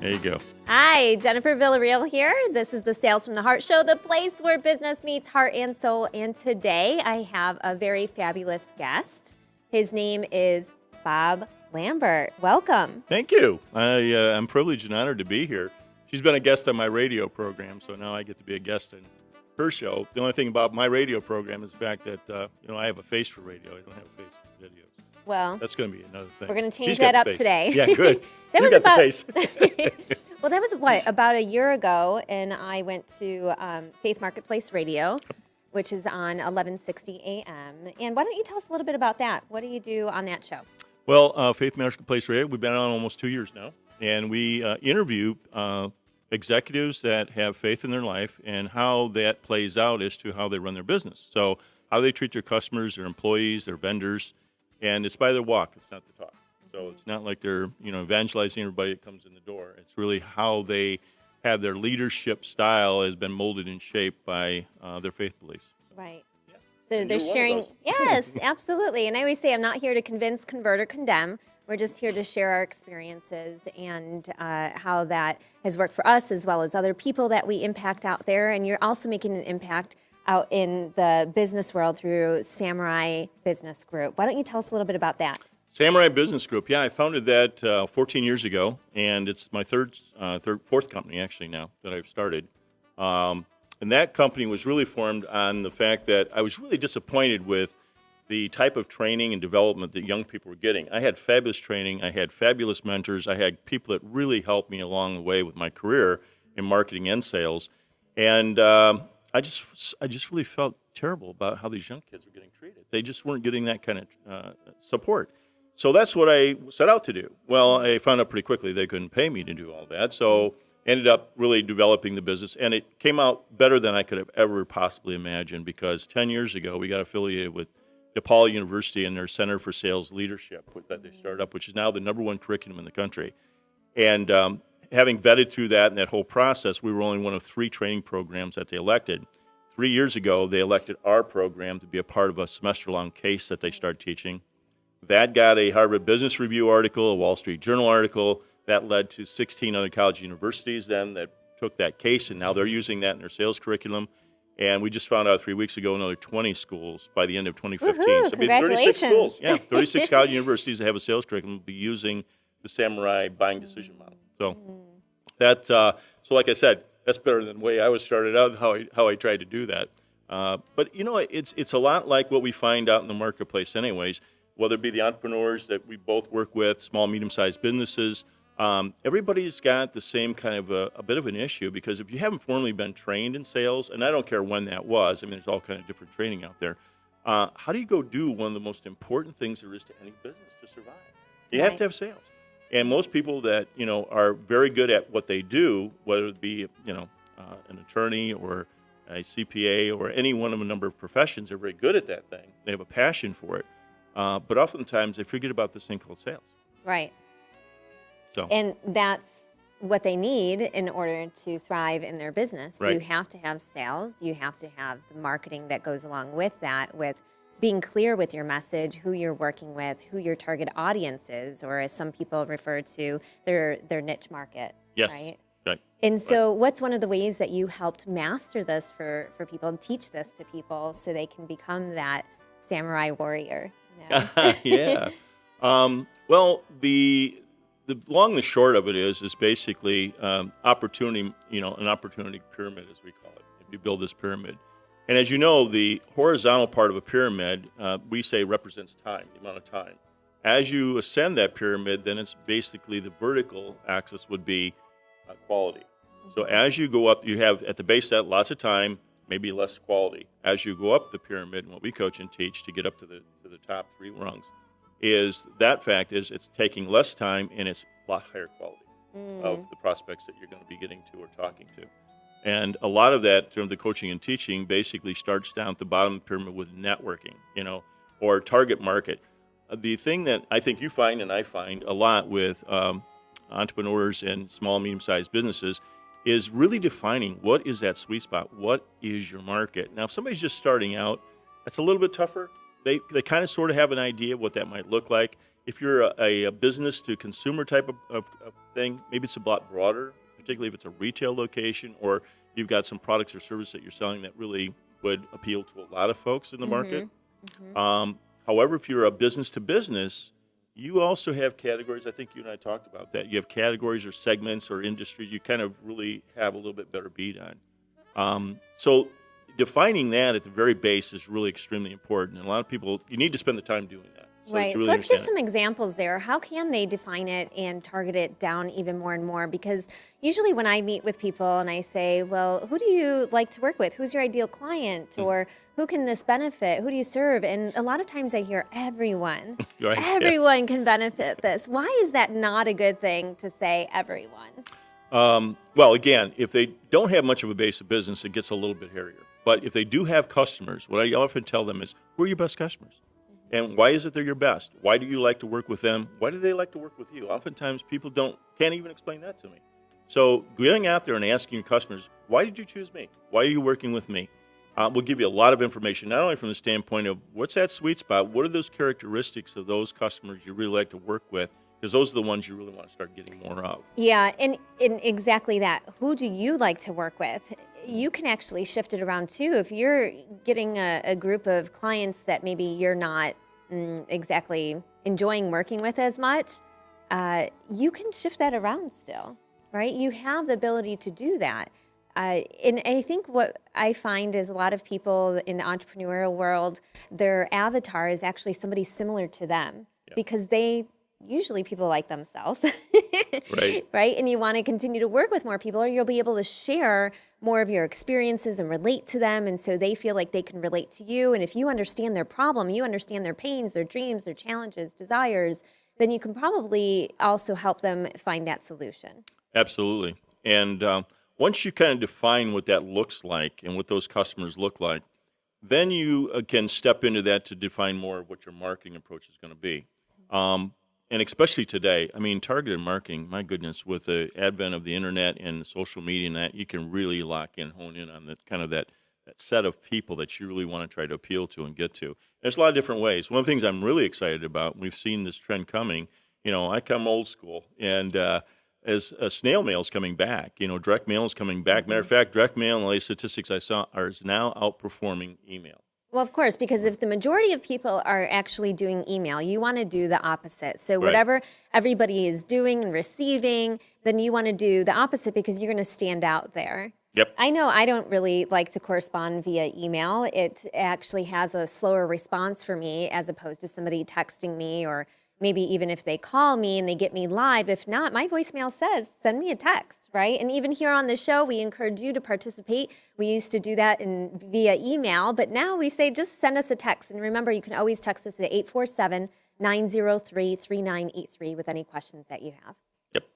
There you go. Hi, Jennifer Villarreal here. This is the Sales from the Heart Show, the place where business meets heart and soul. And today I have a very fabulous guest. His name is Bob Lambert. Welcome. Thank you. I'm privileged and honored to be here. She's been a guest on my radio program, so now I get to be a guest in her show. The only thing about my radio program is the fact that I have a face for radio. I don't have a face for videos. Well, that's going to be another thing. We're going to change that up today. Yeah, good. That you was got the face. Well, that was about a year ago, and I went to Faith Marketplace Radio, which is on 1160 AM. And why don't you tell us a little bit about that? What do you do on that show? Well, Faith Marketplace Radio, we've been on almost 2 years now, and we interview executives that have faith in their life and how that plays out as to how they run their business. So how they treat their customers, their employees, their vendors, and it's by their walk. It's not the talk. So it's not like they're evangelizing everybody that comes in the door. It's really how they have their leadership style has been molded and shaped by their faith beliefs. Right. Yeah. So they're sharing. Yes, absolutely. And I always say I'm not here to convince, convert, or condemn. We're just here to share our experiences and how that has worked for us as well as other people that we impact out there. And you're also making an impact out in the business world through Samurai Business Group. Why don't you tell us a little bit about that? Samurai Business Group. Yeah, I founded that 14 years ago, and it's my fourth company actually now that I've started. And that company was really formed on the fact that I was really disappointed with the type of training and development that young people were getting. I had fabulous training. I had fabulous mentors. I had people that really helped me along the way with my career in marketing and sales. And I just really felt terrible about how these young kids were getting treated. They just weren't getting that kind of support. So that's what I set out to do. Well, I found out pretty quickly they couldn't pay me to do all that. So ended up really developing the business. And it came out better than I could have ever possibly imagined because 10 years ago we got affiliated with DePaul University and their Center for Sales Leadership that they started up, which is now the #1 curriculum in the country. And having vetted through that and that whole process, we were only one of 3 training programs that they elected. 3 years ago, they elected our program to be a part of a semester-long case that they started teaching. That got a Harvard Business Review article, a Wall Street Journal article. That led to 16 other college universities then that took that case, and now they're using that in their sales curriculum. And we just found out 3 weeks ago another 20 schools by the end of 2015. Woohoo, So it'll be 36 congratulations. schools. Yeah, 36 college universities that have a sales curriculum will be using the Samurai buying decision model. So that's so like I said, that's better than the way I was started out, how I tried to do that. But it's a lot like what we find out in the marketplace anyways, whether it be the entrepreneurs that we both work with, small, medium-sized businesses. Everybody's got the same kind of a bit of an issue because if you haven't formally been trained in sales, and I don't care when that was, I mean, there's all kind of different training out there. How do you go do one of the most important things there is to any business to survive? You have to have sales. And most people that, are very good at what they do, whether it be, an attorney or a CPA or any one of a number of professions, they're very good at that thing. They have a passion for it. But oftentimes they forget about this thing called sales. Right. So. And that's what they need in order to thrive in their business. Right. You have to have sales. You have to have the marketing that goes along with that, with being clear with your message, who you're working with, who your target audience is, or as some people refer to, their niche market. Yes. Right? Right. And so what's one of the ways that you helped master this for people and teach this to people so they can become that samurai warrior? Yeah. Well, the long and the short of it is basically opportunity, an opportunity pyramid, as we call it. If you build this pyramid. And as you know, the horizontal part of a pyramid, we say represents time, the amount of time. As you ascend that pyramid, then it's basically the vertical axis would be quality. So as you go up, you have at the base of that lots of time, maybe less quality. As you go up the pyramid, and what we coach and teach to get up to the top 3 rungs, is that fact is it's taking less time and it's a lot higher quality of the prospects that you're going to be getting to or talking to. And a lot of that from the coaching and teaching basically starts down at the bottom of the pyramid with networking, or target market. The thing that I think you find and I find a lot with entrepreneurs and small, medium-sized businesses is really defining what is that sweet spot, what is your market. Now, if somebody's just starting out, that's a little bit tougher. They kind of sort of have an idea of what that might look like. If you're a business to consumer type of thing, maybe it's a lot broader, particularly if it's a retail location or you've got some products or services that you're selling that really would appeal to a lot of folks in the market. However, if you're a business to business, you also have categories. I think you and I talked about that. You have categories or segments or industries you kind of really have a little bit better beat on. So defining that at the very base is really extremely important. And a lot of people, you need to spend the time doing that. So Right. to really So let's give understand some examples there. How can they define it and target it down even more and more? Because usually when I meet with people and I say, well, who do you like to work with? Who's your ideal client? Or who can this benefit? Who do you serve? And a lot of times I hear everyone. Right, yeah. Everyone can benefit this. Why is that not a good thing to say everyone? Well, again, if they don't have much of a base of business, it gets a little bit hairier. But if they do have customers, what I often tell them is, who are your best customers? And why is it they're your best? Why do you like to work with them? Why do they like to work with you? Oftentimes, people can't even explain that to me. So going out there and asking your customers, why did you choose me? Why are you working with me? We'll give you a lot of information, not only from the standpoint of what's that sweet spot, what are those characteristics of those customers you really like to work with, because those are the ones you really want to start getting more of. Yeah, and exactly that. Who do you like to work with? You can actually shift it around too. If you're getting a group of clients that maybe you're not exactly enjoying working with as much, you can shift that around still, right? You have the ability to do that. And I think what I find is a lot of people in the entrepreneurial world, their avatar is actually somebody similar to them because usually people like themselves, Right. right? And you want to continue to work with more people, or you'll be able to share more of your experiences and relate to them. And so they feel like they can relate to you. And if you understand their problem, you understand their pains, their dreams, their challenges, desires, then you can probably also help them find that solution. Absolutely. And once you kind of define what that looks like and what those customers look like, then you can step into that to define more of what your marketing approach is going to be. And especially today, I mean, targeted marketing, my goodness, with the advent of the internet and social media and that, you can really lock in, hone in on that set of people that you really want to try to appeal to and get to. There's a lot of different ways. One of the things I'm really excited about, we've seen this trend coming, I come old school, and as snail mail is coming back, direct mail is coming back. Matter of fact, direct mail, and the latest statistics I saw, is now outperforming email. Well, of course, because if the majority of people are actually doing email, you want to do the opposite. So Right. whatever everybody is doing and receiving, then you want to do the opposite because you're going to stand out there. Yep. I know I don't really like to correspond via email. It actually has a slower response for me as opposed to somebody texting me, or maybe even if they call me and they get me live. If not, my voicemail says, send me a text, right? And even here on the show, we encourage you to participate. We used to do that via email, but now we say just send us a text. And remember, you can always text us at 847-903-3983 with any questions that you have. Yep.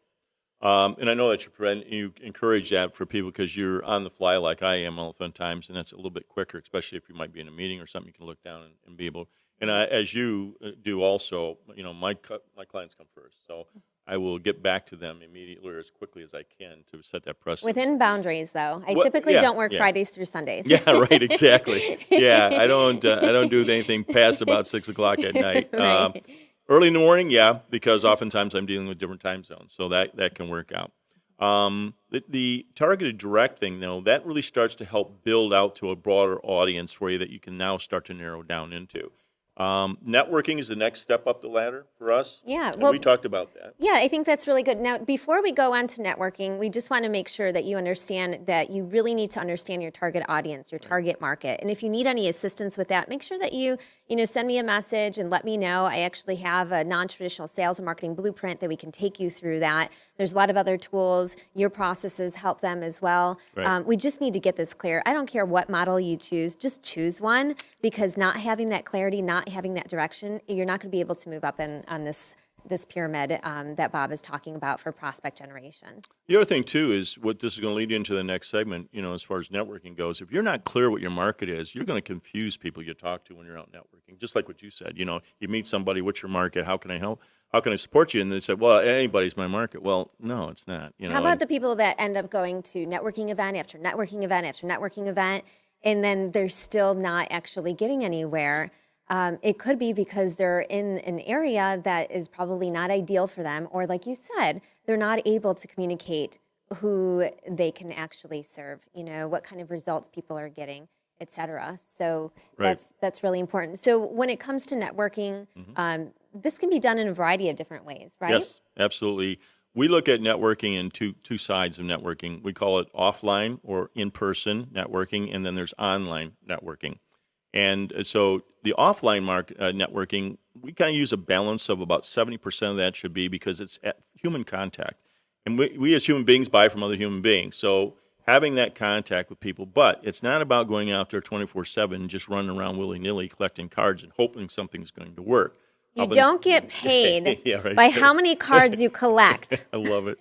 And I know that you encourage that for people because you're on the fly like I am oftentimes, and that's a little bit quicker, especially if you might be in a meeting or something. You can look down and be able. And as you do also, my clients come first, so I will get back to them immediately or as quickly as I can to set that precedent. Within boundaries, though. I Well, typically yeah, don't work yeah. Fridays through Sundays. Yeah, right, exactly. Yeah, I don't do anything past about 6 o'clock at night. Right. Early in the morning, yeah, because oftentimes I'm dealing with different time zones, so that can work out. The targeted direct thing, though, that really starts to help build out to a broader audience for you that you can now start to narrow down into. Networking is the next step up the ladder for us. Yeah, and well, we talked about that. Yeah, I think that's really good. Now, before we go on to networking, we just want to make sure that you understand that you really need to understand your target audience, your target market. And if you need any assistance with that, make sure that you send me a message and let me know. I actually have a non-traditional sales and marketing blueprint that we can take you through that. There's a lot of other tools. Your processes help them as well. Right. We just need to get this clear. I don't care what model you choose, just choose one, because not having that clarity, not having that direction, you're not going to be able to move up on this pyramid that Bob is talking about for prospect generation. The other thing, too, is what this is going to lead into the next segment, as far as networking goes. If you're not clear what your market is, you're going to confuse people you talk to when you're out networking, just like what you said. You meet somebody, what's your market? How can I help? How can I support you? And they said, well, anybody's my market. Well, no, it's not. How about the people that end up going to networking event after networking event after networking event, and then they're still not actually getting anywhere? it could be because they're in an area that is probably not ideal for them, or like you said, they're not able to communicate who they can actually serve, what kind of results people are getting, et cetera. So Right. that's really important. So when it comes to networking, this can be done in a variety of different ways, right? Yes, absolutely. We look at networking in two sides of networking. We call it offline or in-person networking, and then there's online networking. And so the offline networking, we kind of use a balance of about 70% of that should be because it's at human contact. And we as human beings buy from other human beings. So having that contact with people, but it's not about going out there 24/7 just running around willy-nilly collecting cards and hoping something's going to work. You don't get paid Yeah, right. by how many cards you collect. I love it.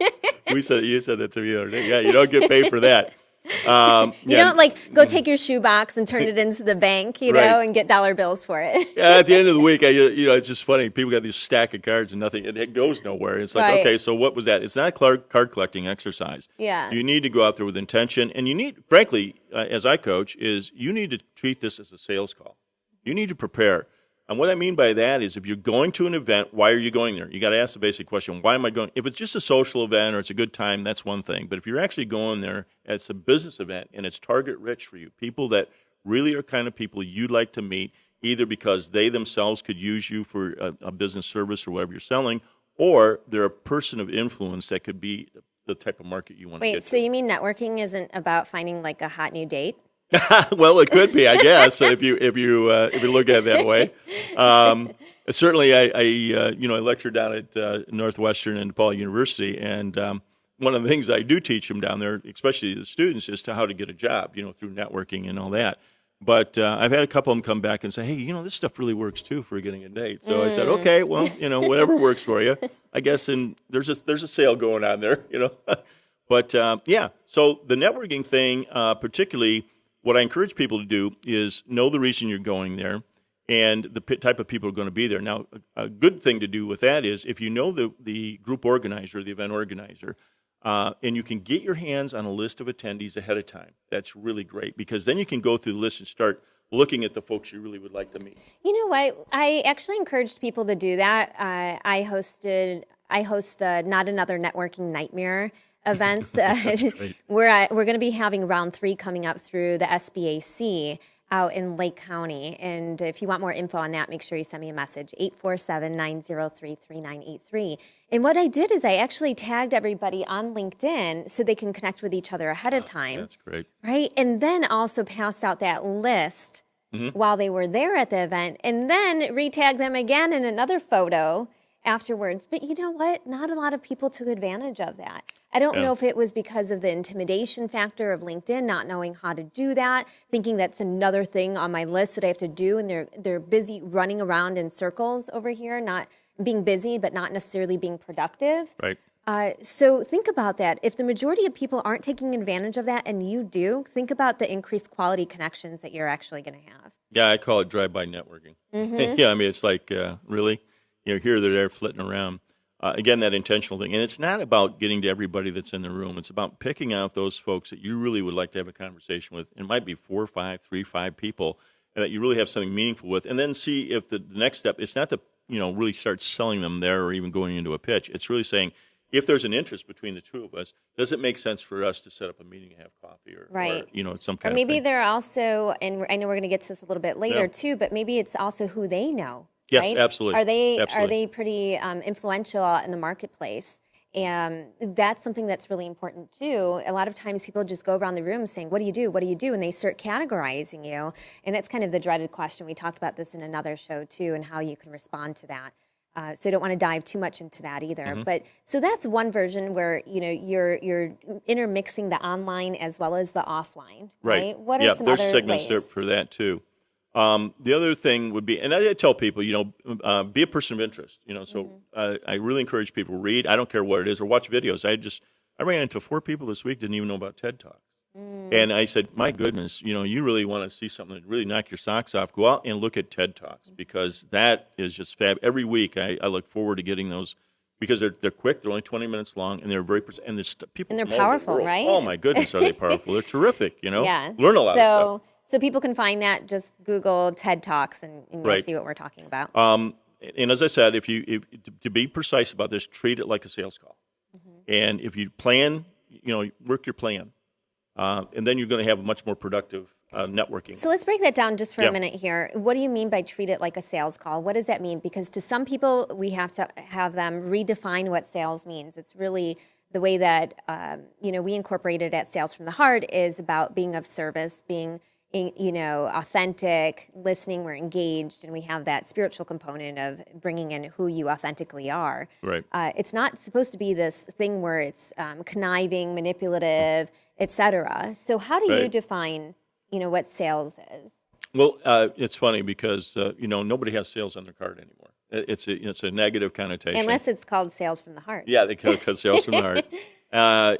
You said that to me the other day. Yeah, you don't get paid for that. You don't go take your shoebox and turn it into the bank, Right. and get dollar bills for it. Yeah, at the end of the week, it's just funny. People got this stack of cards and nothing, and it goes nowhere. It's like, Right. okay, so what was that? It's not a card collecting exercise. Yeah. You need to go out there with intention, and you need, frankly, as I coach, you need to treat this as a sales call. You need to prepare. And what I mean by that is if you're going to an event, why are you going there? You got to ask the basic question, why am I going? If it's just a social event or it's a good time, that's one thing. But if you're actually going there, it's a business event and it's target rich for you, people that really are kind of people you'd like to meet, either because they themselves could use you for a business service or whatever you're selling, or they're a person of influence that could be the type of market you want to get Wait, so you mean networking isn't about finding like a hot new date? Well, it could be, I guess, if you look at it that way. Certainly, I lecture down at Northwestern and DePaul University, and one of the things I do teach them down there, especially the students, is to how to get a job, through networking and all that. But I've had a couple of them come back and say, hey, this stuff really works too for getting a date. So I said, okay, well, whatever works for you, I guess. And there's a sale going on there, But yeah, so the networking thing, particularly. What I encourage people to do is know the reason you're going there and the type of people who are going to be there. Now, a good thing to do with that is if you know the group organizer, the event organizer, and you can get your hands on a list of attendees ahead of time, that's really great because then you can go through the list and start looking at the folks you really would like to meet. You know what? I actually encouraged people to do that. I host the Not Another Networking Nightmare events. We're going to be having round 3 coming up through the SBAC out in Lake County. And if you want more info on that, make sure you send me a message, 847-903-3983. And what I did is I actually tagged everybody on LinkedIn so they can connect with each other ahead of time. That's great. Right? And then also passed out that list while they were there at the event, and then re-tagged them again in another photo afterwards. But you know what? Not a lot of people took advantage of that. I don't know if it was because of the intimidation factor of LinkedIn, not knowing how to do that, thinking that's another thing on my list that I have to do, and they're busy running around in circles over here, not being busy, but not necessarily being productive. Right. So think about that. If the majority of people aren't taking advantage of that and you do, think about the increased quality connections that you're actually going to have. Yeah, I call it drive-by networking. Yeah, I mean, it's like, really, here they're there flitting around. Again, that intentional thing. And it's not about getting to everybody that's in the room. It's about picking out those folks that you really would like to have a conversation with. It might be 4 or 5, 3, 5 people that you really have something meaningful with. And then see if the next step, it's not to, really start selling them there or even going into a pitch. It's really saying, if there's an interest between the two of us, does it make sense for us to set up a meeting and have coffee or some kind of thing? Or maybe they're also, and I know we're going to get to this a little bit later too, but maybe it's also who they know. Yes, right? absolutely. Are they pretty influential in the marketplace? And that's something that's really important too. A lot of times people just go around the room saying, what do you do? What do you do? And they start categorizing you. And that's kind of the dreaded question. We talked about this in another show too, and how you can respond to that. So I don't want to dive too much into that either. But so that's one version where you're intermixing the online as well as the offline. Right. What are some other there's segments ways? there for that too. The other thing would be, and I tell people, be a person of interest. So I really encourage people to read. I don't care what it is, or watch videos. I ran into 4 people this week didn't even know about TED Talks. And I said, my goodness, you really want to see something that really knock your socks off, go out and look at TED Talks, because that is just fab. Every week I look forward to getting those, because they're quick, they're only 20 minutes long, and they're very people And they're from all over the powerful, world. right? Oh my goodness, are they powerful? They're terrific. Yeah. Learn a lot of stuff. So people can find that. Just Google TED Talks, and you'll Right. see what we're talking about. And as I said, if to be precise about this, treat it like a sales call. And if you plan, work your plan, and then you're going to have a much more productive networking. So let's break that down just for Yeah. a minute here. What do you mean by treat it like a sales call? What does that mean? Because to some people, we have to have them redefine what sales means. It's really the way that we incorporate it at Sales from the Heart is about being of service, being authentic, listening, we're engaged, and we have that spiritual component of bringing in who you authentically are. Right. It's not supposed to be this thing where it's conniving, manipulative, etc. So how do you Right. define, what sales is? Well, it's funny because nobody has sales on their card anymore. It's a negative connotation. Unless it's called Sales from the Heart. Yeah, they cut sales from the heart.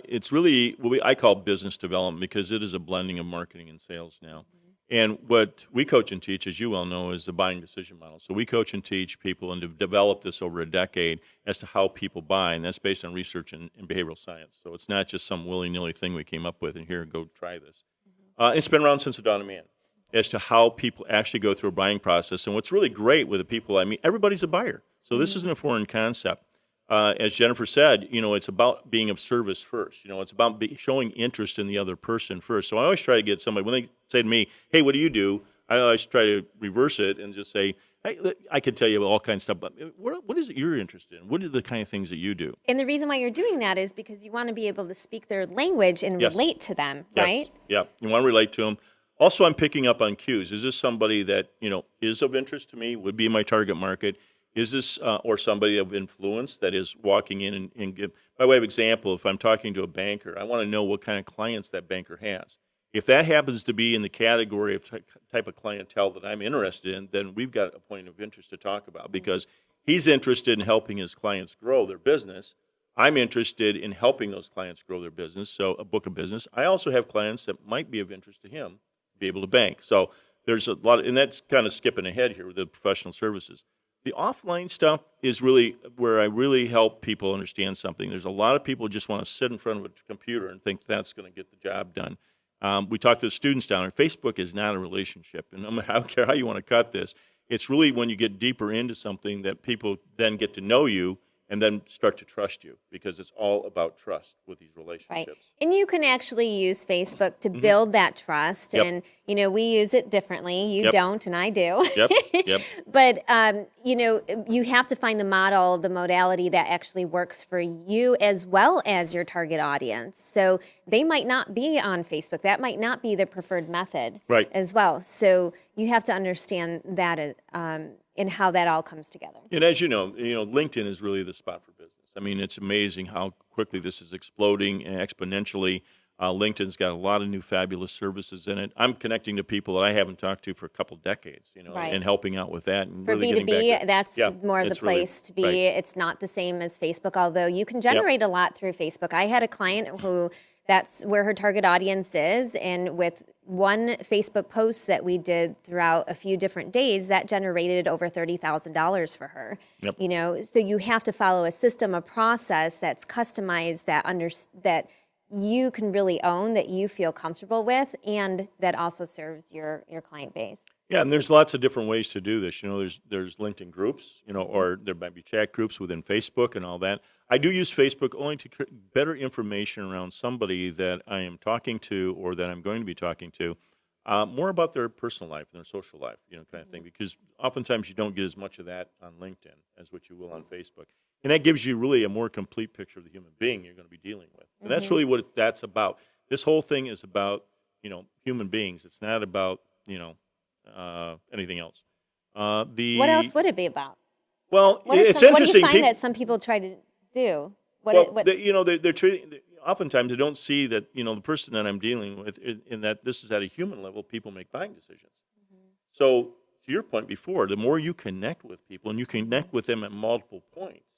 It's really what I call business development because it is a blending of marketing and sales now. And what we coach and teach, as you well know, is the buying decision model. So we coach and teach people and have developed this over a decade as to how people buy, and that's based on research and behavioral science. So it's not just some willy-nilly thing we came up with and here, go try this. It's been around since the dawn of man as to how people actually go through a buying process. And what's really great with the people I meet, everybody's a buyer. So this isn't a foreign concept. As Jennifer said, it's about being of service first. It's about showing interest in the other person first. So I always try to get somebody, when they say to me, hey, what do you do? I always try to reverse it and just say, hey, I could tell you all kinds of stuff, but what is it you're interested in? What are the kind of things that you do? And the reason why you're doing that is because you want to be able to speak their language and Yes. relate to them, Yes. right? Yeah, you want to relate to them. Also, I'm picking up on cues. Is this somebody that, is of interest to me, would be in my target market? Is this, or somebody of influence that is walking in and give, by way of example, if I'm talking to a banker, I want to know what kind of clients that banker has. If that happens to be in the category of type of clientele that I'm interested in, then we've got a point of interest to talk about because he's interested in helping his clients grow their business. I'm interested in helping those clients grow their business, so a book of business. I also have clients that might be of interest to him, be able to bank. So there's a lot, and that's kind of skipping ahead here with the professional services. The offline stuff is really where I really help people understand something. There's a lot of people who just want to sit in front of a computer and think that's going to get the job done. We talk to the students down there. Facebook is not a relationship, and I don't care how you want to cut this. It's really when you get deeper into something that people then get to know you and then start to trust you because it's all about trust with these relationships. Right. And you can actually use Facebook to build that trust. Yep. And, we use it differently. You Yep. don't, and I do. Yep. But, you have to find the model, the modality that actually works for you as well as your target audience. So they might not be on Facebook. That might not be the preferred method Right. as well. So you have to understand that and how that all comes together. And as you know, LinkedIn is really the spot for business. I mean, it's amazing how quickly this is exploding exponentially. LinkedIn's got a lot of new fabulous services in it. I'm connecting to people that I haven't talked to for a couple decades, Right. and helping out with that. And For really getting B2B, back to, that's yeah, more the it's really- place to be. right. It's not the same as Facebook, although you can generate a lot through Facebook. I had a client who that's where her target audience is, and with one Facebook post that we did throughout a few different days, that generated over $30,000 for her. Yep. So you have to follow a system, a process that's customized, that you can really own, that you feel comfortable with, and that also serves your client base. Yeah, and there's lots of different ways to do this. There's LinkedIn groups, or there might be chat groups within Facebook and all that. I do use Facebook only to create better information around somebody that I am talking to or that I'm going to be talking to, more about their personal life and their social life, kind of thing. Because oftentimes you don't get as much of that on LinkedIn as what you will on Facebook. And that gives you really a more complete picture of the human being you're going to be dealing with. And that's really what that's about. This whole thing is about, human beings. It's not about, anything else. What else would it be about? Well, What is it's some- What do interesting. you find that some people try to do? They're treating. Oftentimes, they don't see that the person that I'm dealing with, in that this is at a human level. People make buying decisions. So, to your point before, the more you connect with people and you connect with them at multiple points.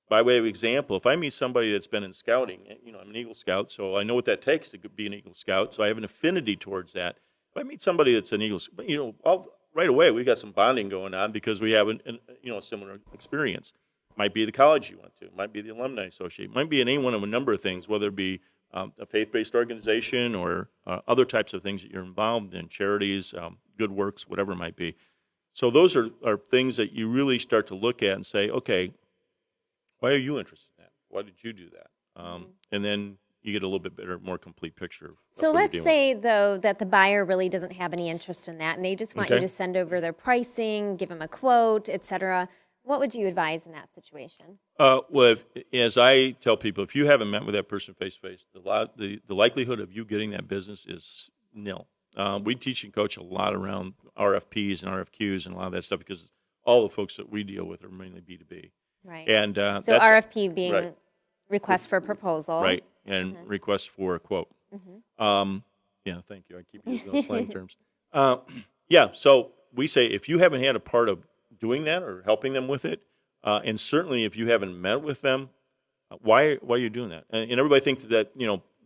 By way of example, if I meet somebody that's been in scouting, I'm an Eagle Scout, so I know what that takes to be an Eagle Scout. So I have an affinity towards that. If I meet somebody that's an Eagle Scout, right away we got some bonding going on because we have a similar experience. Might be the college you went to, might be the alumni association, might be in any one of a number of things, whether it be a faith-based organization or other types of things that you're involved in, charities, good works, whatever it might be. So those are things that you really start to look at and say, okay, why are you interested in that? Why did you do that? And then you get a little bit better, more complete picture of So what you're let's dealing say, though, that the buyer really doesn't have any interest in that, and they just want you Okay. to send over their pricing, give them a quote, et cetera. What would you advise in that situation? Well, as I tell people, if you haven't met with that person face to face, the likelihood of you getting that business is nil. We teach and coach a lot around RFPs and RFQs and a lot of that stuff because all the folks that we deal with are mainly B2B. Right. And So that's RFP being right. request for proposal. Right, and request for a quote. Yeah, thank you. I keep using those slang terms. Yeah, so we say if you haven't had a part of doing that or helping them with it, and certainly if you haven't met with them, why are you doing that? And everybody thinks that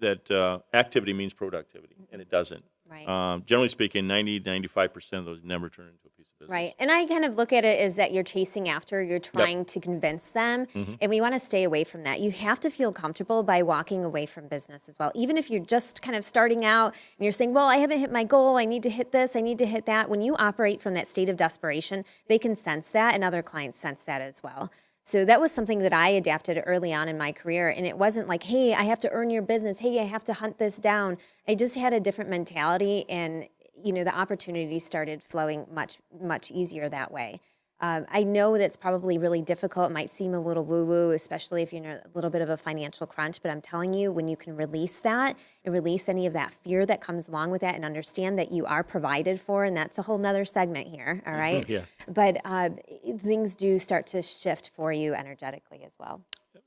that activity means productivity, and it doesn't. Right. Generally speaking, 95% of those never turn into a piece of business. Right. And I kind of look at it as that you're chasing after, you're trying to convince them, and we want to stay away from that. You have to feel comfortable by walking away from business as well. Even if you're just kind of starting out and you're saying, well, I haven't hit my goal, I need to hit this, I need to hit that. When you operate from that state of desperation, they can sense that, and other clients sense that as well. So that was something that I adapted early on in my career. And it wasn't like, hey, I have to earn your business. Hey, I have to hunt this down. I just had a different mentality, and the opportunities started flowing much, much easier that way. I know that's probably really difficult. It might seem a little woo-woo, especially if you're in a little bit of a financial crunch. But I'm telling you, when you can release that and release any of that fear that comes along with that and understand that you are provided for, and that's a whole nother segment here, all right? Yeah. But things do start to shift for you energetically as well.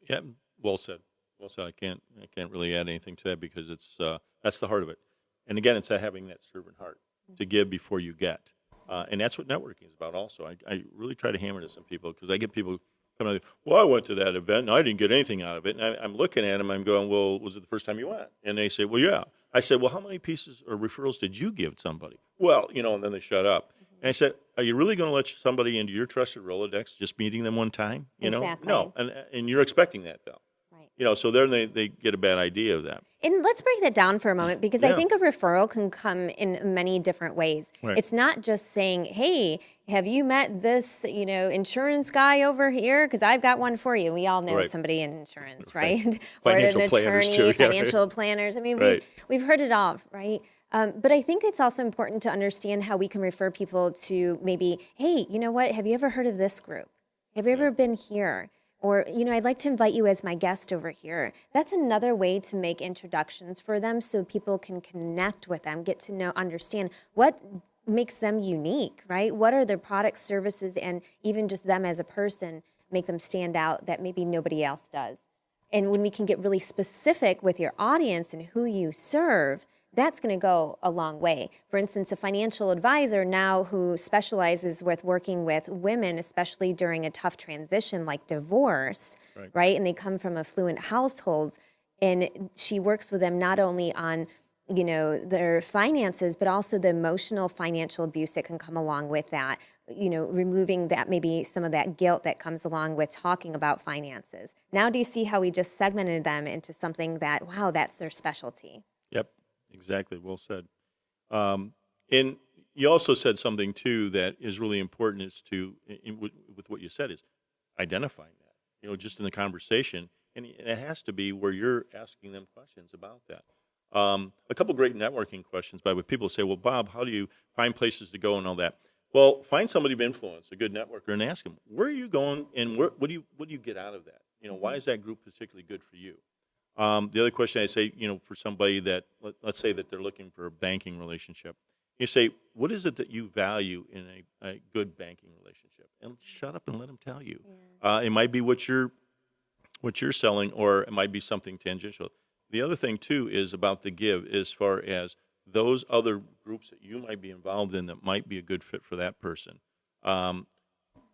Yeah, well said. Well said. I can't really add anything to that because it's that's the heart of it. And again, it's having that servant heart to give before you get. And that's what networking is about also. I really try to hammer this on people because I get people coming out, well, I went to that event and I didn't get anything out of it. And I'm looking at them, I'm going, well, was it the first time you went? And they say, well, yeah. I said, well, how many pieces or referrals did you give somebody? Well, and then they shut up. And I said, are you really going to let somebody into your trusted Rolodex just meeting them one time? Exactly. No. And you're expecting that, though. Right. So then they get a bad idea of that. And let's break that down for a moment because I Yeah. think a referral can come in many different ways. Right. It's not just saying, hey, have you met this, insurance guy over here? Because I've got one for you. We all know Right. somebody in insurance, Right. right? Financial or an planners, attorney, too. Yeah. financial planners. I mean, Right. we've heard it all, right? But I think it's also important to understand how we can refer people to maybe, hey, you know what? Have you ever heard of this group? Have you ever been here? Or, I'd like to invite you as my guest over here. That's another way to make introductions for them so people can connect with them, get to know, understand what makes them unique, right? What are their products, services, and even just them as a person make them stand out that maybe nobody else does. And when we can get really specific with your audience and who you serve, that's going to go a long way. For instance, a financial advisor now who specializes with working with women, especially during a tough transition like divorce, right? And they come from affluent households, and she works with them not only on their finances, but also the emotional financial abuse that can come along with that, removing that, maybe some of that guilt that comes along with talking about finances. Now, do you see how we just segmented them into something that, wow, that's their specialty? Yep, exactly. Well said. And you also said something, too, that is really important is with what you said is identifying that, just in the conversation. And it has to be where you're asking them questions about that. A couple great networking questions by what people say, well, Bob, how do you find places to go and all that? Well, find somebody of influence, a good networker, and ask them, where are you going and what do you get out of that? Why is that group particularly good for you? The other question I say, for somebody that, let's say that they're looking for a banking relationship, you say, what is it that you value in a good banking relationship? And shut up and let them tell you. Yeah. It might be what you're selling, or it might be something tangential. The other thing, too, is about the give as far as those other groups that you might be involved in that might be a good fit for that person.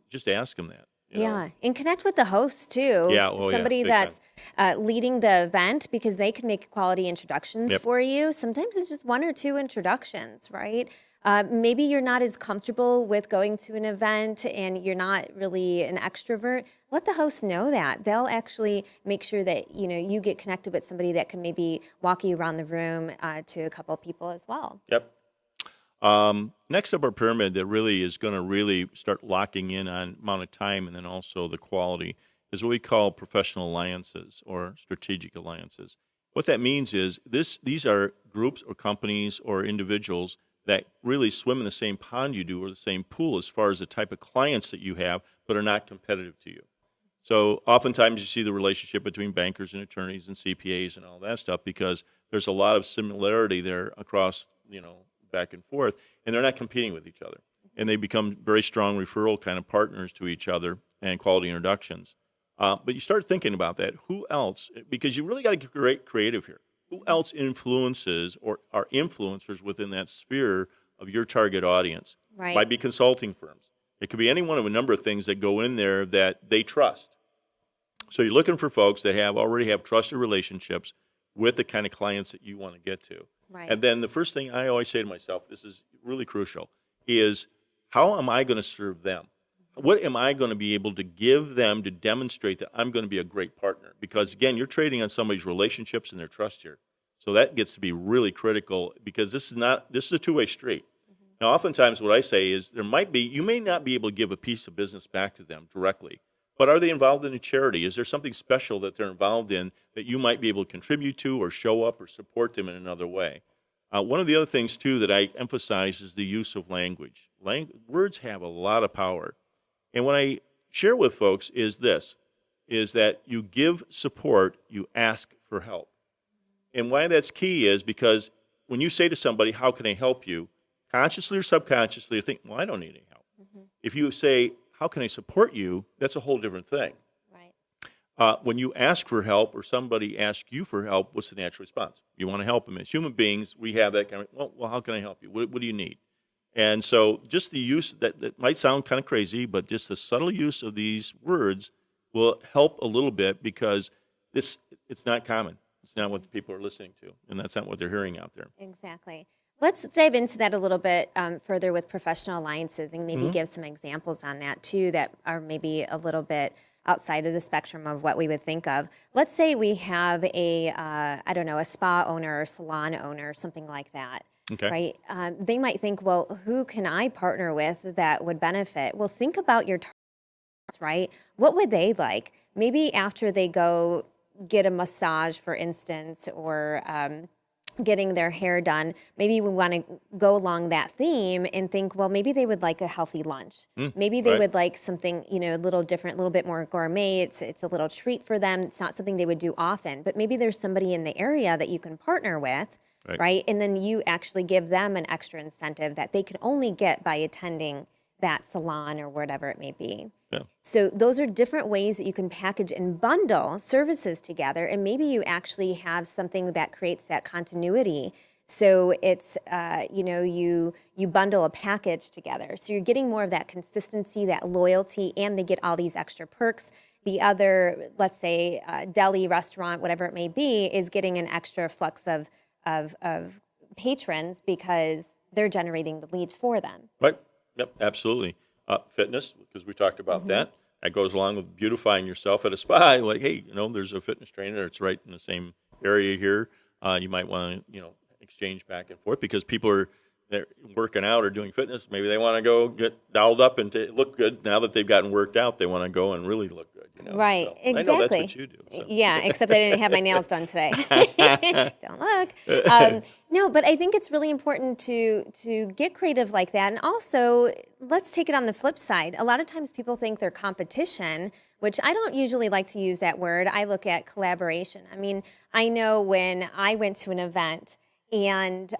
Just ask them that. Yeah, and connect with the host, too. Yeah, somebody that's leading the event, because they can make quality introductions Yep. for you. Sometimes it's just one or two introductions, right? Maybe you're not as comfortable with going to an event and you're not really an extrovert. Let the host know that. They'll actually make sure that you get connected with somebody that can maybe walk you around the room to a couple people as well. Yep. Next up our pyramid that really is going to really start locking in on amount of time and then also the quality is what we call professional alliances or strategic alliances. What that means is these are groups or companies or individuals that really swim in the same pond you do or the same pool as far as the type of clients that you have, but are not competitive to you. So oftentimes you see the relationship between bankers and attorneys and CPAs and all that stuff because there's a lot of similarity there across, back and forth, and they're not competing with each other. And they become very strong referral kind of partners to each other and quality introductions. But you start thinking about that. Who else? Because you really got to get creative here. Who else influences or are influencers within that sphere of your target audience? Right. Might be consulting firms. It could be any one of a number of things that go in there that they trust. So you're looking for folks that already have trusted relationships with the kind of clients that you want to get to. Right. And then the first thing I always say to myself, this is really crucial, is how am I going to serve them? What am I going to be able to give them to demonstrate that I'm going to be a great partner? Because, again, you're trading on somebody's relationships and their trust here. So that gets to be really critical because this is a two-way street. Mm-hmm. Now, oftentimes what I say is you may not be able to give a piece of business back to them directly, but are they involved in a charity? Is there something special that they're involved in that you might be able to contribute to or show up or support them in another way? One of the other things, too, that I emphasize is the use of language. Words have a lot of power. And what I share with folks is that you give support, you ask for help. And why that's key is because when you say to somebody, how can I help you? Consciously or subconsciously, you think, well, I don't need any help. Mm-hmm. If you say, how can I support you? That's a whole different thing. Right. When you ask for help or somebody asks you for help, what's the natural response? You want to help them. As human beings, we have that kind of, well, how can I help you? What do you need? And so just the use, that might sound kind of crazy, but just the subtle use of these words will help a little bit because it's not common. It's not what the people are listening to, and that's not what they're hearing out there. Exactly. Let's dive into that a little bit further with professional alliances and maybe give some examples on that too that are maybe a little bit outside of the spectrum of what we would think of. Let's say we have a spa owner or salon owner, something like that. Okay. Right? They might think, well, who can I partner with that would benefit? Well, think about your targets, right? What would they like? Maybe after they go get a massage, for instance, or getting their hair done, maybe we want to go along that theme and think, well, maybe they would like a healthy lunch. Maybe they would like something, a little different, a little bit more gourmet. It's a little treat for them. It's not something they would do often, but maybe there's somebody in the area that you can partner with. Right. And then you actually give them an extra incentive that they can only get by attending that salon or whatever it may be. Yeah. So those are different ways that you can package and bundle services together. And maybe you actually have something that creates that continuity. So it's, you bundle a package together. So you're getting more of that consistency, that loyalty, and they get all these extra perks. The other, let's say, deli, restaurant, whatever it may be, is getting an extra flux of patrons because they're generating the leads for them. Right. Yep, absolutely. Fitness, because we talked about that. That goes along with beautifying yourself at a spa. Like, hey, there's a fitness trainer. It's right in the same area here. You might want to, exchange back and forth because people they're working out or doing fitness. Maybe they want to go get dialed up and look good. Now that they've gotten worked out, they want to go and really look good. Right, so exactly. I know that's what you do. So. Yeah, except I didn't have my nails done today. Don't look. No, but I think it's really important to get creative like that. And also, let's take it on the flip side. A lot of times people think they're competition, which I don't usually like to use that word. I look at collaboration. I mean, I know when I went to an event and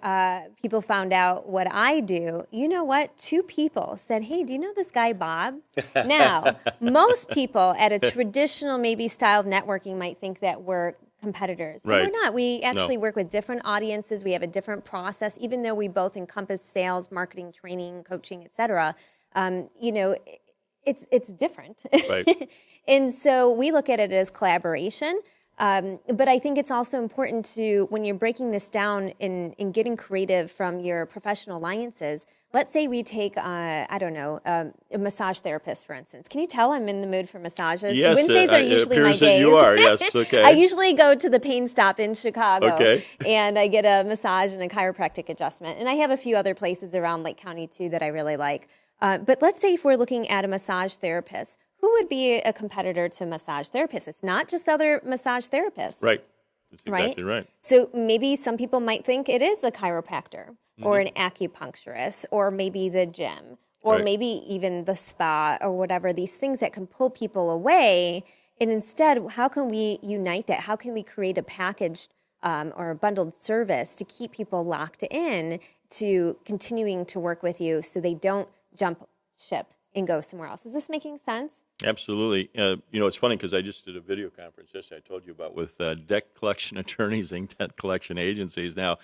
people found out what I do, you know what? 2 people said, hey, do you know this guy, Bob? Now, most people at a traditional maybe style of networking might think that we're competitors. But we're not. We actually work with different audiences. We have a different process, even though we both encompass sales, marketing, training, coaching, et cetera. It's different. Right. And so we look at it as collaboration. But I think it's also important to, when you're breaking this down in getting creative from your professional alliances, let's say we take, I don't know, a massage therapist, for instance. Can you tell I'm in the mood for massages? Yes, Wednesdays are it usually my appears days. that you are, yes, okay. I usually go to the Pain Stop in Chicago, Okay. and I get a massage and a chiropractic adjustment. And I have a few other places around Lake County, too, that I really like. But let's say if we're looking at a massage therapist, who would be a competitor to massage therapists? It's not just other massage therapists. Right. That's exactly right. So maybe some people might think it is a chiropractor or an acupuncturist or maybe the gym or Right. maybe even the spa or whatever, these things that can pull people away. And instead, how can we unite that? How can we create a packaged or a bundled service to keep people locked in to continuing to work with you so they don't jump ship and go somewhere else? Is this making sense? Absolutely. It's funny because I just did a video conference yesterday I told you about with debt collection attorneys and debt collection agencies. Now,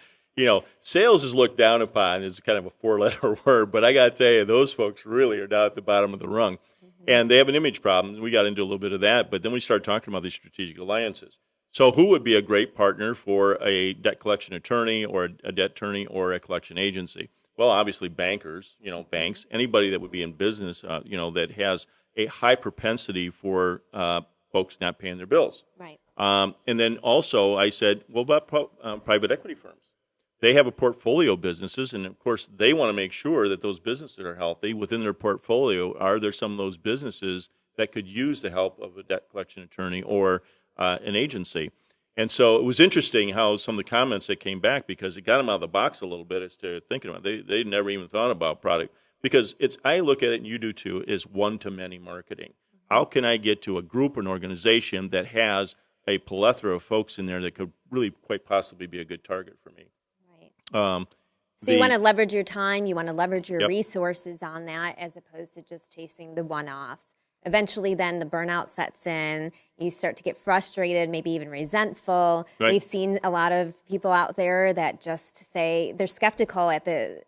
sales is looked down upon as kind of a four-letter word, but I got to tell you, those folks really are down at the bottom of the rung. And they have an image problem. We got into a little bit of that, but then we started talking about these strategic alliances. So who would be a great partner for a debt collection attorney or a debt attorney or a collection agency? Well, obviously bankers, banks, anybody that would be in business, that has a high propensity for folks not paying their bills. Right. And then also I said, what about private equity firms? They have a portfolio of businesses, and of course they want to make sure that those businesses are healthy. Within their portfolio, are there some of those businesses that could use the help of a debt collection attorney or an agency? And so it was interesting how some of the comments that came back, because it got them out of the box a little bit as to thinking about it. They never even thought about product. Because I look at it, and you do too, is one-to-many marketing. How can I get to a group or an organization that has a plethora of folks in there that could really quite possibly be a good target for me? Right. So you want to leverage your time, you want to leverage your resources on that as opposed to just chasing the one-offs. Eventually, then the burnout sets in. You start to get frustrated, maybe even resentful. Right. We've seen a lot of people out there that just say they're skeptical at the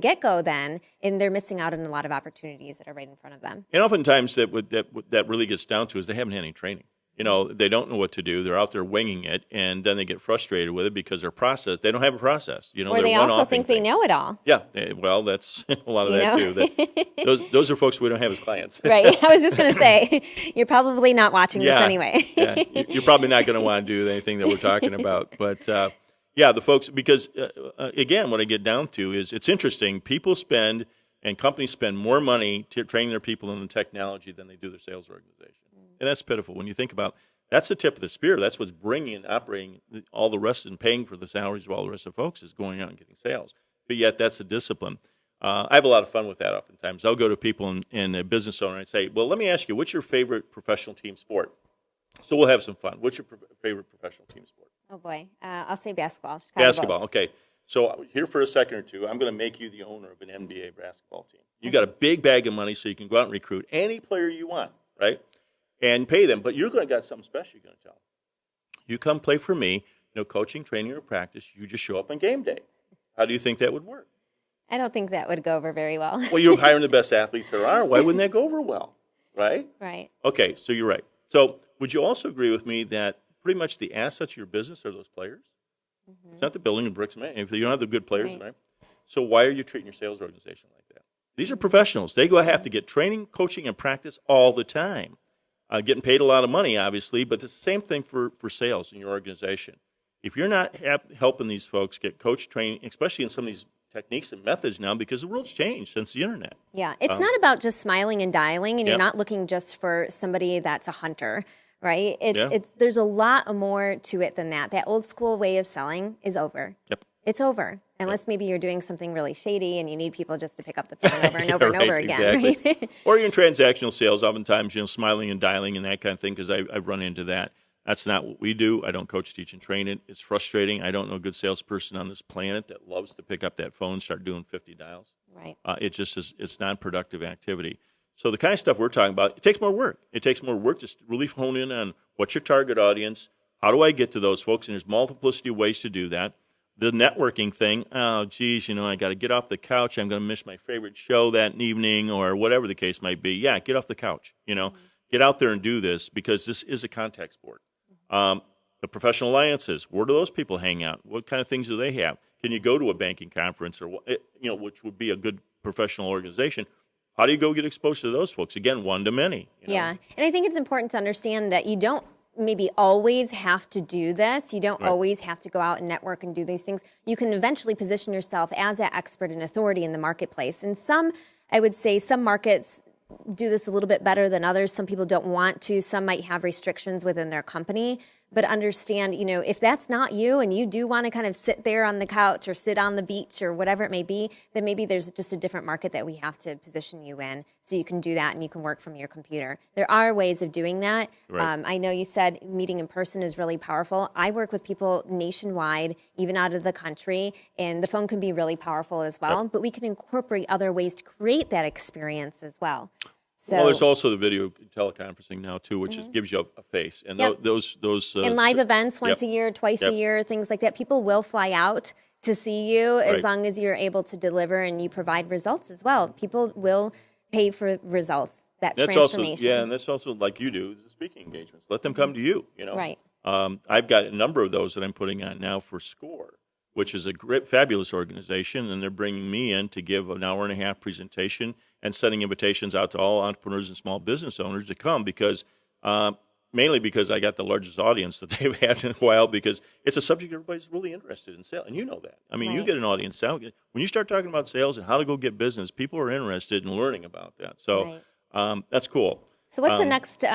get-go, then, and they're missing out on a lot of opportunities that are right in front of them. And oftentimes that really gets down to is they haven't had any training. They don't know what to do. They're out there winging it, and then they get frustrated with it because they don't have a process. Or they also think they know it all. Yeah, well, that's a lot of that too. Those are folks we don't have as clients. Right. I was just going to say, you're probably not watching this anyway. Yeah, you're probably not going to want to do anything that we're talking about. But, the folks, because, again, what I get down to is it's interesting. People spend and companies spend more money to train their people in the technology than they do their sales organization. And that's pitiful when you think about that's the tip of the spear. That's what's bringing and operating all the rest and paying for the salaries of all the rest of folks is going out and getting sales. But yet that's the discipline. I have a lot of fun with that oftentimes. I'll go to people in a business owner and I'd say, well, let me ask you, what's your favorite professional team sport? So we'll have some fun. What's your favorite professional team sport? Oh, boy. I'll say basketball. Basketball, okay. So here for a second or two, I'm going to make you the owner of an NBA basketball team. You got a big bag of money so you can go out and recruit any player you want, right? And pay them, but you're going to got something special you're going to tell them. You come play for me, no coaching, training, or practice. You just show up on game day. How do you think that would work? I don't think that would go over very well. Well, you're hiring the best athletes there are. Why wouldn't that go over well, right? Right. Okay, so you're right. So would you also agree with me that pretty much the assets of your business are those players? Mm-hmm. It's not the building and bricks, man. If you don't have the good players, right? So why are you treating your sales organization like that? These are professionals. They have to get training, coaching, and practice all the time. Getting paid a lot of money, obviously, but it's the same thing for sales in your organization. If you're not helping these folks get coach training, especially in some of these techniques and methods now, because the world's changed since the internet. Yeah, it's not about just smiling and dialing, and you're not looking just for somebody that's a hunter, right? There's a lot more to it than that. That old school way of selling is over. Yep. It's over. Unless maybe you're doing something really shady and you need people just to pick up the phone over and over and over again. Exactly. Right? Or you're in transactional sales, oftentimes, smiling and dialing and that kind of thing, because I've run into that. That's not what we do. I don't coach, teach, and train it. It's frustrating. I don't know a good salesperson on this planet that loves to pick up that phone and start doing 50 dials. Right. It just is, it's non-productive activity. So the kind of stuff we're talking about, it takes more work. It takes more work to really hone in on what's your target audience, how do I get to those folks, and there's multiplicity of ways to do that. The networking thing, oh, geez, I got to get off the couch. I'm going to miss my favorite show that evening or whatever the case might be. Yeah, get off the couch, Get out there and do this because this is a contact sport. The professional alliances, where do those people hang out? What kind of things do they have? Can you go to a banking conference or which would be a good professional organization? How do you go get exposed to those folks? Again, one to many. Yeah, and I think it's important to understand that you don't maybe always have to do this. You don't always have to go out and network and do these things. You can eventually position yourself as that expert and authority in the marketplace. And I would say some markets do this a little bit better than others. Some people don't want to. Some might have restrictions within their company. But understand, if that's not you and you do want to kind of sit there on the couch or sit on the beach or whatever it may be, then maybe there's just a different market that we have to position you in so you can do that and you can work from your computer. There are ways of doing that. Right. I know you said meeting in person is really powerful. I work with people nationwide, even out of the country, and the phone can be really powerful as well. But we can incorporate other ways to create that experience as well. So, there's also the video teleconferencing now too, which gives you a face, and those and live events once a year, twice a year, things like that. People will fly out to see you as long as you're able to deliver and you provide results as well. People will pay for results. That's transformation. And that's also like you do the speaking engagements. Let them come to you. Right. I've got a number of those that I'm putting on now for SCORE, which is a great, fabulous organization, and they're bringing me in to give an hour-and-a-half presentation and sending invitations out to all entrepreneurs and small business owners to come because, mainly because I got the largest audience that they've had in a while because it's a subject everybody's really interested in sales, and you know that. I mean, you get an audience. When you start talking about sales and how to go get business, people are interested in learning about that. So that's cool. So what's the next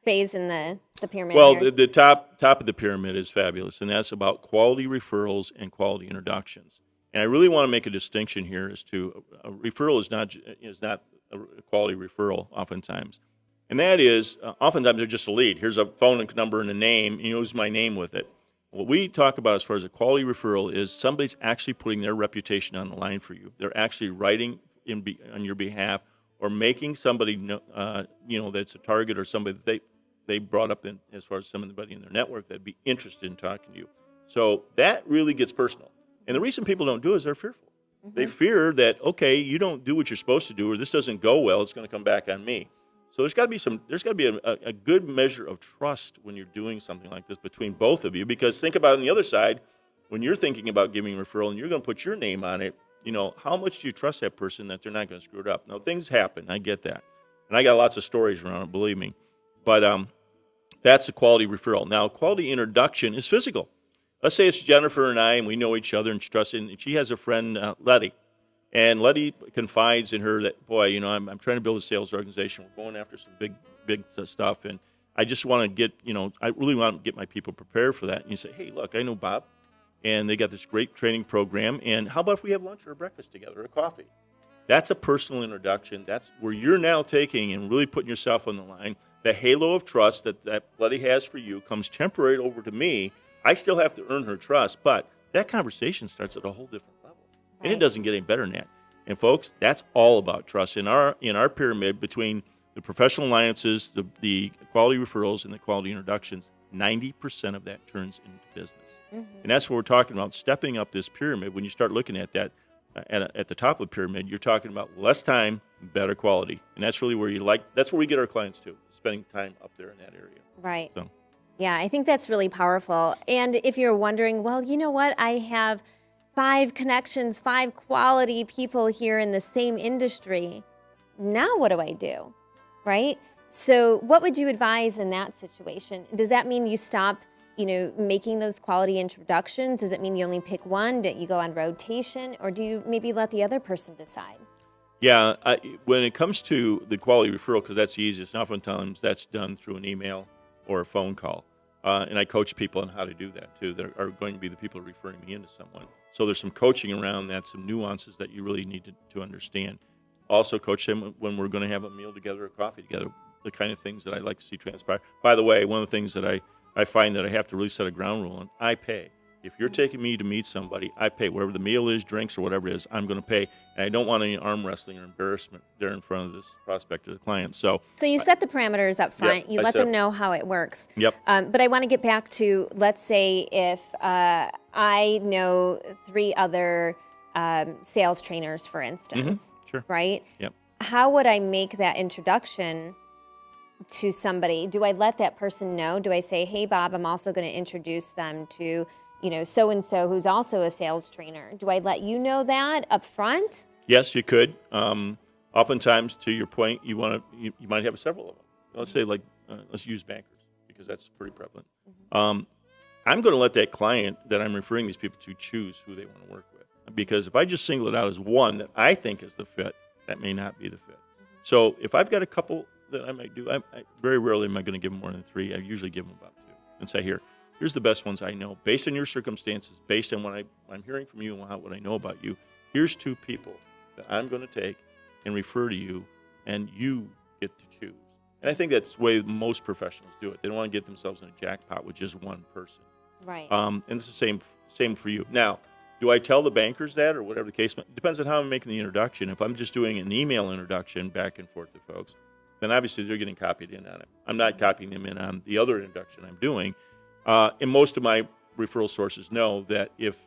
phase in the pyramid? Well, here? the top of the pyramid is fabulous, and that's about quality referrals and quality introductions. And I really want to make a distinction here as to a referral is not a quality referral oftentimes. And that is, oftentimes they're just a lead. Here's a phone number and a name, use my name with it. What we talk about as far as a quality referral is somebody's actually putting their reputation on the line for you. They're actually writing on your behalf or making somebody that's a target or somebody that they brought up in, as far as somebody in their network that'd be interested in talking to you. So that really gets personal. And the reason people don't do it is they're fearful. They fear that, okay, you don't do what you're supposed to do, or this doesn't go well, it's going to come back on me. So there's got to be a good measure of trust when you're doing something like this between both of you, because think about it on the other side, when you're thinking about giving a referral and you're going to put your name on it, how much do you trust that person that they're not going to screw it up? Now, things happen. I get that. And I got lots of stories around it, believe me. But that's a quality referral. Now, quality introduction is physical. Let's say it's Jennifer and I, and we know each other, and she trusts, and she has a friend, Letty. And Letty confides in her that, boy, I'm trying to build a sales organization. We're going after some big stuff, and I just want to get, I really want to get my people prepared for that. And you say, hey, look, I know Bob, and they got this great training program, and how about if we have lunch or a breakfast together or a coffee? That's a personal introduction. That's where you're now taking and really putting yourself on the line. The halo of trust that Letty has for you comes temporary over to me. I still have to earn her trust, but that conversation starts at a whole different level. Right. And it doesn't get any better than that. And folks, that's all about trust. In our pyramid between the professional alliances, the quality referrals, and the quality introductions, 90% of that turns into business. And that's what we're talking about, stepping up this pyramid. When you start looking at that at the top of the pyramid, you're talking about less time, better quality. And that's really where that's where we get our clients to, spending time up there in that area. Right. So. Yeah, I think that's really powerful. And if you're wondering, well, you know what? I have 5 connections, 5 quality people here in the same industry. Now what do I do? Right? So what would you advise in that situation? Does that mean you stop, making those quality introductions? Does it mean you only pick one, that you go on rotation, or do you maybe let the other person decide? Yeah, when it comes to the quality referral, because that's the easiest, and oftentimes that's done through an email or a phone call. And I coach people on how to do that, too. There are going to be the people referring me into someone. So there's some coaching around that, some nuances that you really need to understand. Also coach them when we're going to have a meal together or coffee together, the kind of things that I like to see transpire. By the way, one of the things that I find that I have to really set a ground rule on, I pay. If you're taking me to meet somebody, I pay. Whatever the meal is, drinks, or whatever it is, I'm going to pay. And I don't want any arm wrestling or embarrassment there in front of this prospect or the client. So you set the parameters up front. You let them know how it works. Yep. But I want to get back to, let's say if I know 3 other sales trainers, for instance. Sure. Right? Yep. How would I make that introduction to somebody, do I let that person know? Do I say, hey, Bob, I'm also going to introduce them to, so-and-so who's also a sales trainer? Do I let you know that up front? Yes, you could. Oftentimes, to your point, you might have several of them. Let's say, let's use bankers, because that's pretty prevalent. I'm going to let that client that I'm referring these people to choose who they want to work with. Because if I just single it out as one that I think is the fit, that may not be the fit. So if I've got a couple that I might do, I very rarely am I going to give them more than 3. I usually give them about 2 and say, here's the best ones I know. Based on your circumstances, based on what I'm hearing from you and what I know about you, here's 2 people that I'm going to take and refer to you, and you get to choose. And I think that's the way most professionals do it. They don't want to get themselves in a jackpot with just one person. Right. And it's the same for you. Now, do I tell the bankers that, or whatever the case? It depends on how I'm making the introduction. If I'm just doing an email introduction back and forth to folks, then obviously they're getting copied in on it. I'm not copying them in on the other introduction I'm doing. And most of my referral sources know that if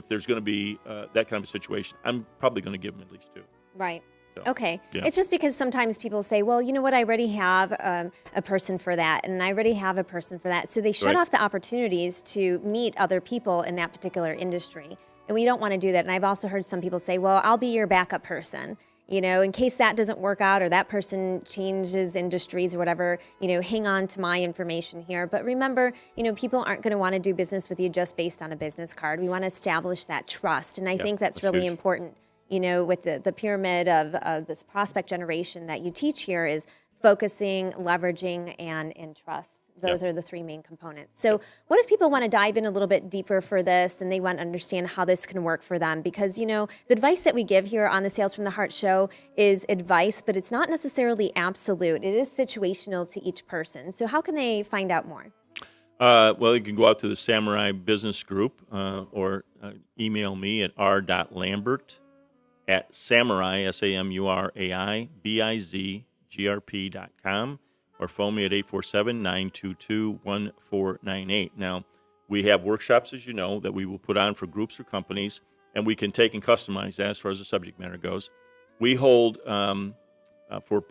there's going to be that kind of a situation, I'm probably going to give them at least 2. Right. So, Okay. yeah. It's just because sometimes people say, well, you know what, I already have a person for that, and I already have a person for that. So they shut Right. off the opportunities to meet other people in that particular industry. And we don't want to do that. And I've also heard some people say, well, I'll be your backup person. In case that doesn't work out or that person changes industries or whatever, hang on to my information here. But remember, people aren't going to want to do business with you just based on a business card. We want to establish that trust. And I think that's really huge. important. With the pyramid of this prospect generation that you teach here is focusing, leveraging, and trust. Those are the 3 main components. So what if people want to dive in a little bit deeper for this and they want to understand how this can work for them? Because, the advice that we give here on the Sales from the Heart show is advice, but it's not necessarily absolute. It is situational to each person. So how can they find out more? Well, you can go out to the Samurai Business Group or email me at r.lambert@samurai, SAMURAI, or phone me at 847-922-1498. Now, we have workshops, as you know, that we will put on for groups or companies, and we can take and customize that as far as the subject matter goes. We hold for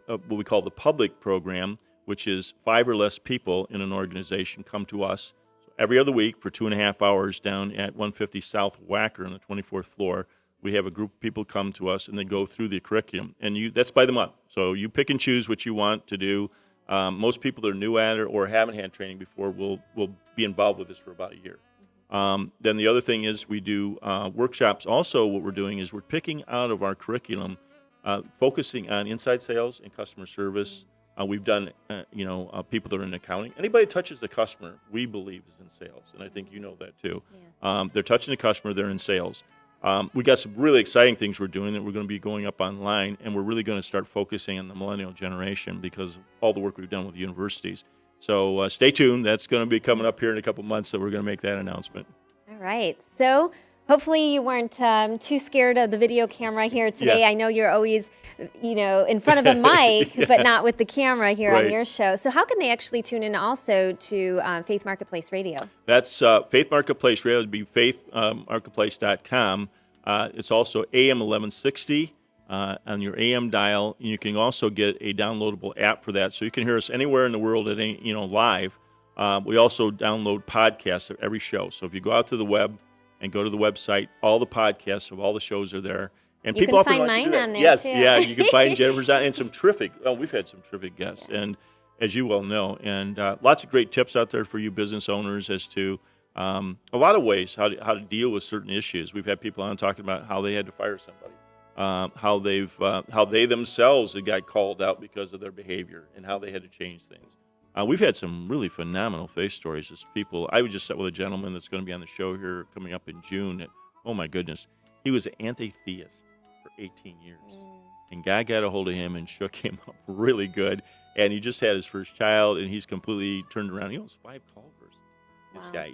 what we call the public program, which is 5 or less people in an organization come to us every other week for 2.5 hours down at 150 South Wacker on the 24th floor. We have a group of people come to us and they go through the curriculum, and that's by the month. So you pick and choose what you want to do. Most people that are new at it or haven't had training before will be involved with this for about a year. Then the other thing is we do workshops. Also, what we're doing is we're picking out of our curriculum, focusing on inside sales and customer service. We've done, people that are in accounting. Anybody that touches the customer, we believe, is in sales, and I think you know that too. Yeah. They're touching the customer, they're in sales. We got some really exciting things we're doing that we're going to be going up online, and we're really going to start focusing on the millennial generation because of all the work we've done with universities. So stay tuned. That's going to be coming up here in a couple months, so we're going to make that announcement. All right. So hopefully you weren't too scared of the video camera here today. Yeah. I know you're always, in front of a mic, Yeah. but not with the camera here Right. on your show. So how can they actually tune in also to Faith Marketplace Radio? That's Faith Marketplace Radio. It would be faithmarketplace.com. It's also AM 1160 on your AM dial. And you can also get a downloadable app for that, so you can hear us anywhere in the world at any, live. We also download podcasts of every show. So if you go out to the web and go to the website, all the podcasts of all the shows are there. And You people can often find like to do mine that. on there, Yes, too. yeah, you can find Jennifer's on, and some terrific. Oh, we've had some terrific guests, and as you well know, and lots of great tips out there for you business owners as to a lot of ways how to deal with certain issues. We've had people on talking about how they had to fire somebody, how they themselves had got called out because of their behavior, and how they had to change things. We've had some really phenomenal faith stories as people. I was just sat with a gentleman that's going to be on the show here coming up in June. And, oh, my goodness. He was an anti-theist for 18 years. And God got a hold of him and shook him up really good. And he just had his first child, and he's completely turned around. He owns 5 Culvers.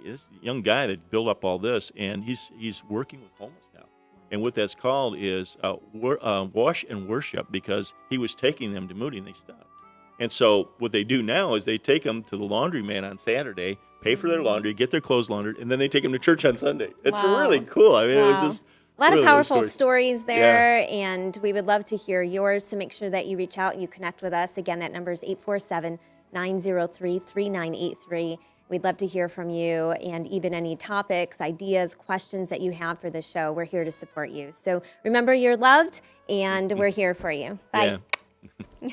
This young guy that built up all this, and he's working with homeless now. And what that's called is wash and worship, because he was taking them to Moody, and they stopped. And so what they do now is they take them to the laundromat on Saturday, pay for their laundry, get their clothes laundered, and then they take them to church on Sunday. It's Wow. really cool. I mean, It was Wow. just A lot of Really those powerful stories there, Yeah. and we would love to hear yours. So make sure that you reach out, you connect with us. Again, that number is 847-903-3983. We'd love to hear from you, and even any topics, ideas, questions that you have for the show. We're here to support you. So remember, you're loved, and we're here for you. Bye. Yeah.